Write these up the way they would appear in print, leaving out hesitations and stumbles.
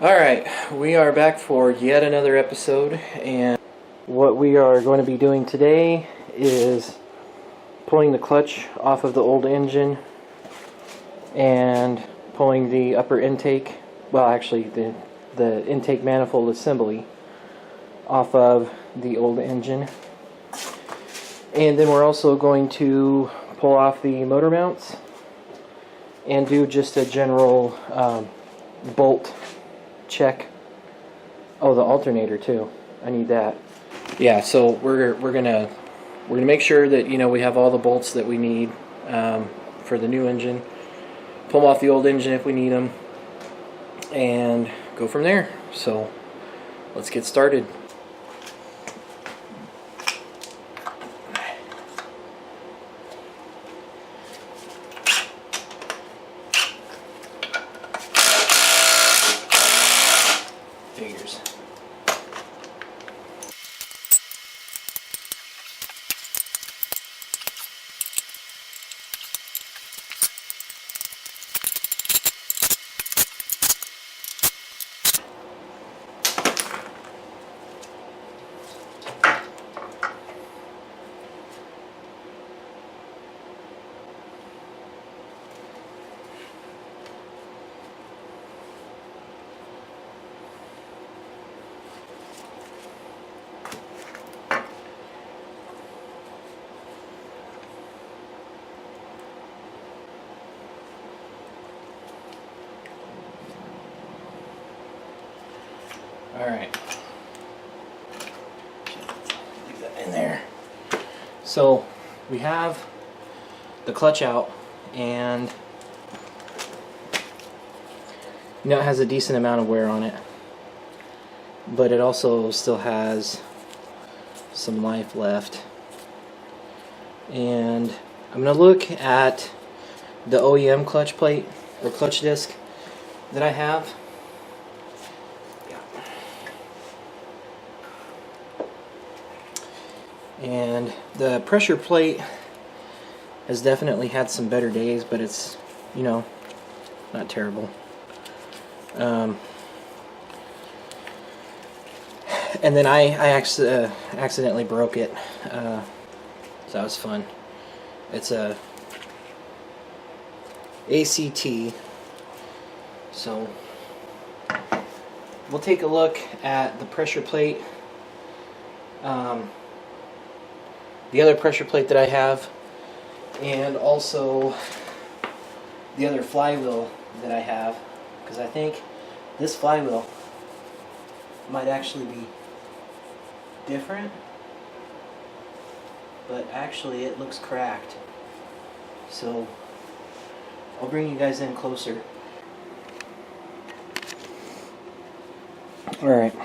Alright, we are back for yet another episode, and what we are going to be doing today is pulling the clutch off of the old engine and pulling the upper intake, well actually the intake manifold assembly off of the old engine. And then we're also going to pull off the motor mounts and do just a general bolt check. Oh, the alternator too. I need that. Yeah, so we're gonna make sure that we have all the bolts that we need for the new engine. Pull off the old engine if we need them, and go from there. So let's get started. Figures. Alright, leave that in there. So we have the clutch out, and it has a decent amount of wear on it, but it also still has some life left. And I'm going to look at the OEM clutch plate or clutch disc that I have. And the pressure plate has definitely had some better days, but it's, not terrible. And then I accidentally broke it, so that was fun. It's a ACT, so we'll take a look at the pressure plate. The other pressure plate that I have, and also the other flywheel that I have, because I think this flywheel might actually be different, but actually it looks cracked. So I'll bring you guys in closer. Alright,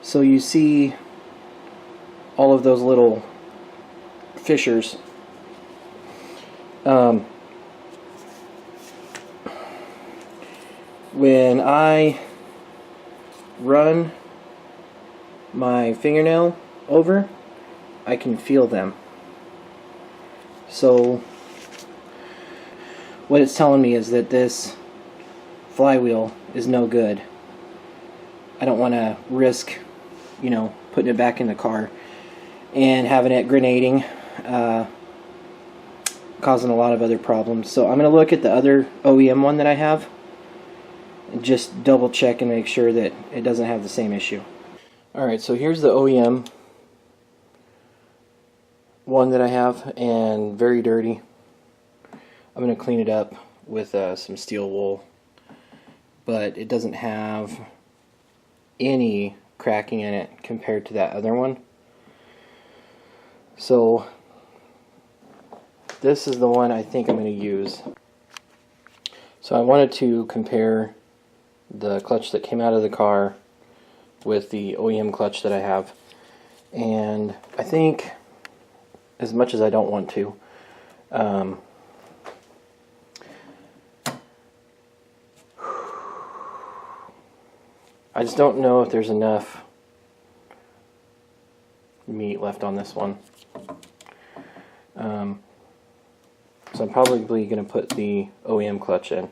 so you see all of those little fissures. When I run my fingernail over, I can feel them. So what it's telling me is that this flywheel is no good. I don't want to risk, putting it back in the car and having it grenading, causing a lot of other problems. So I'm going to look at the other OEM one that I have and just double check and make sure that it doesn't have the same issue. Alright, so here's the OEM one that I have, and very dirty. I'm going to clean it up with some steel wool, but it doesn't have any cracking in it compared to that other one. So this is the one I think I'm going to use. So I wanted to compare the clutch that came out of the car with the OEM clutch that I have, and I think, as much as I don't want to, I just don't know if there's enough meat left on this one. So I'm probably going to put the OEM clutch in.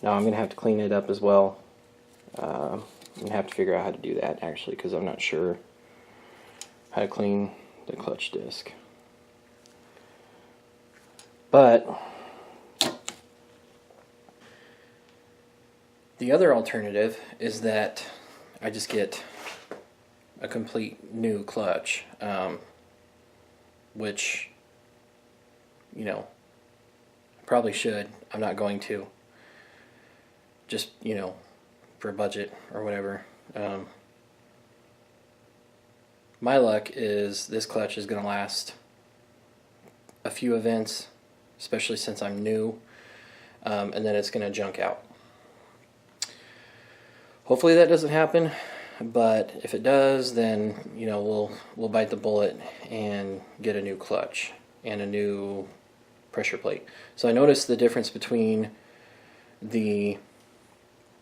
Now I'm going to have to clean it up as well. I'm going to have to figure out how to do that actually, because I'm not sure how to clean the clutch disc. But the other alternative is that I just get a complete new clutch, which, you know, I probably should. I'm not going to. Just, you know, for budget or whatever. My luck is this clutch is going to last a few events, especially since I'm new, and then it's going to junk out. Hopefully that doesn't happen, but if it does, then, you know, we'll bite the bullet and get a new clutch and a new pressure plate. So I noticed the difference between the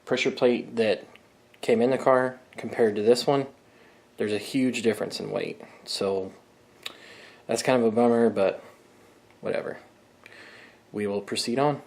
pressure plate that came in the car compared to this one. There's a huge difference in weight, so that's kind of a bummer, but whatever. We will proceed on.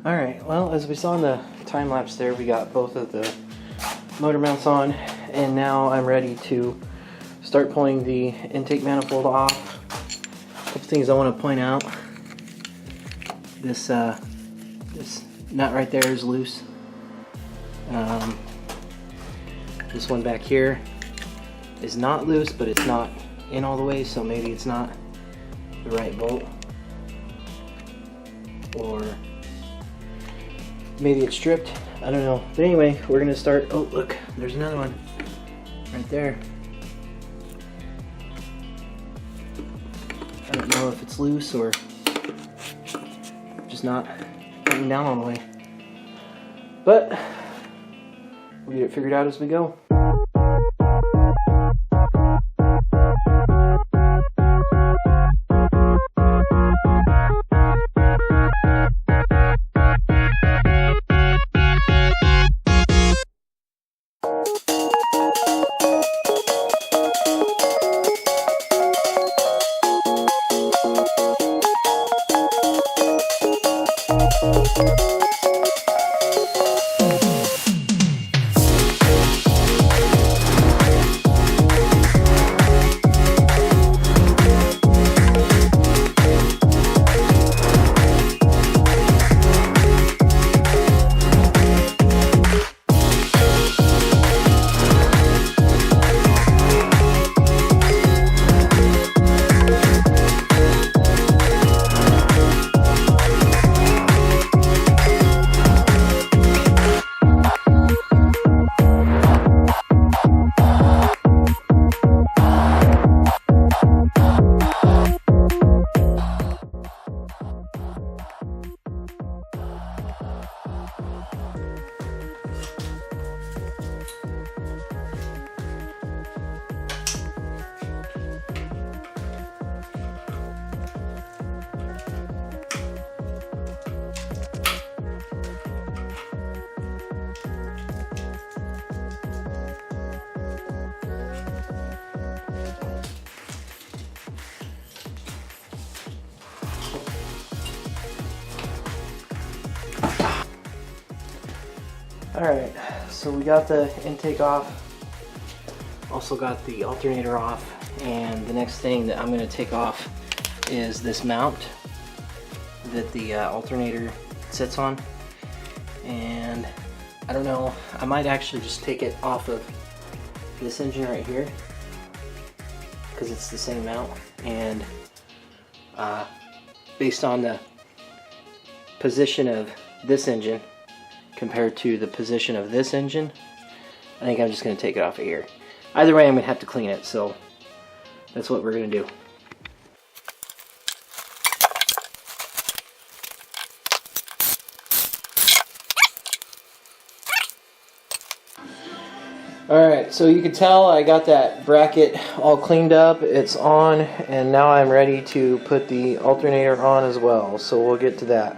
Alright, well, as we saw in the time lapse there, we got both of the motor mounts on, and now I'm ready to start pulling the intake manifold off. A couple things I want to point out. This nut right there is loose. This one back here is not loose, but it's not in all the way, so maybe it's not the right bolt. Or maybe it's stripped, I don't know. But anyway, we're gonna start. Oh, look, there's another one right there. I don't know if it's loose or just not coming down all the way. But we'll get it figured out as we go. Alright, so we got the intake off, also got the alternator off, and the next thing that I'm going to take off is this mount that the alternator sits on. And I don't know, I might actually just take it off of this engine right here because it's the same mount, and based on the position of this engine compared to the position of this engine, I think I'm just going to take it off of here. Either way, I'm going to have to clean it, so that's what we're going to do. Alright, so you can tell I got that bracket all cleaned up, it's on, and now I'm ready to put the alternator on as well, so we'll get to that.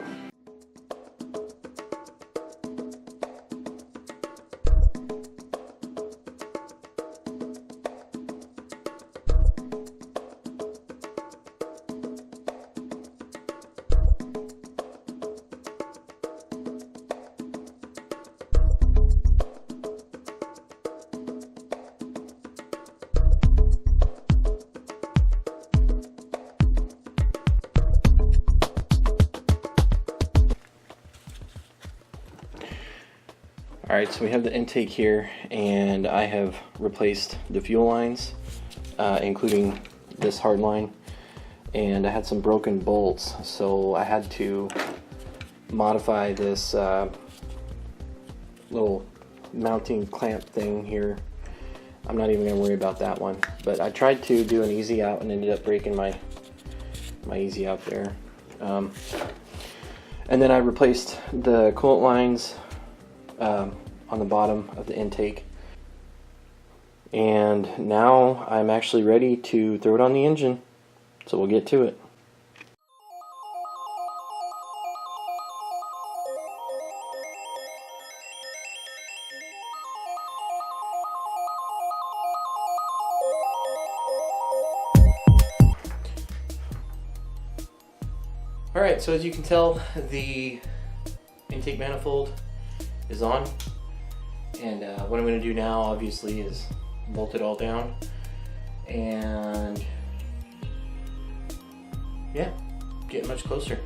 Alright, so we have the intake here, and I have replaced the fuel lines, including this hard line, and I had some broken bolts, so I had to modify this little mounting clamp thing here. I'm not even going to worry about that one, but I tried to do an easy out and ended up breaking my easy out there. And then I replaced the coolant lines on the bottom of the intake, and now I'm actually ready to throw it on the engine, so we'll get to it. Alright, so as you can tell, the intake manifold is on, and what I'm going to do now obviously is bolt it all down, and yeah, getting much closer.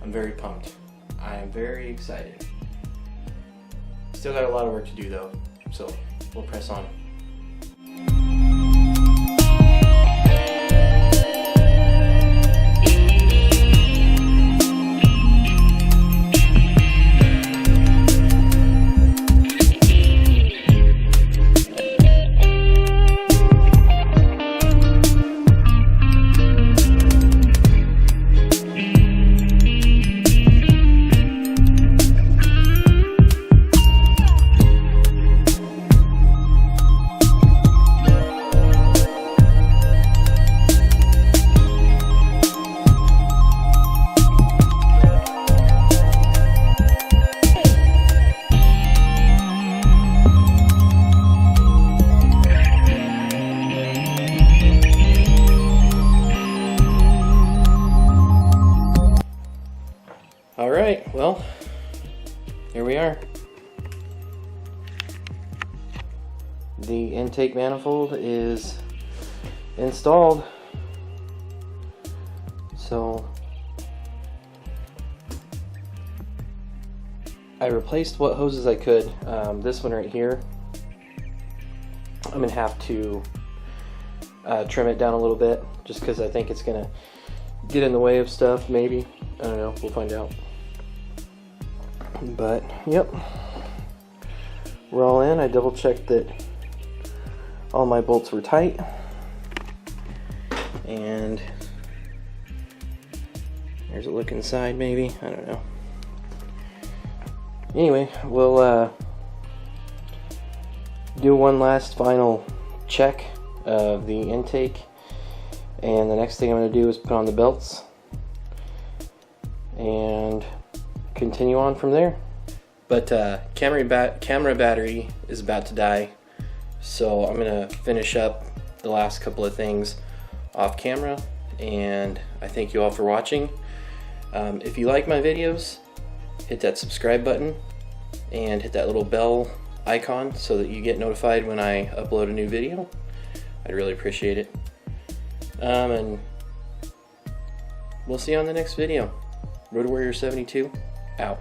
I'm very pumped. I am very excited. Still got a lot of work to do though, so we'll press on. Alright, well, here we are. The intake manifold is installed. So I replaced what hoses I could. This one right here, I'm gonna have to trim it down a little bit just because I think it's gonna get in the way of stuff, maybe. I don't know, we'll find out. But yep, we're all in. I double checked that all my bolts were tight, and there's a look inside, maybe, I don't know. Anyway, we'll do one last final check of the intake, and the next thing I'm going to do is put on the belts and continue on from there. But camera battery is about to die, so I'm gonna finish up the last couple of things off camera, and I thank you all for watching. If you like my videos, hit that subscribe button and hit that little bell icon so that you get notified when I upload a new video. I'd really appreciate it. And we'll see you on the next video. Road Warrior 72, out.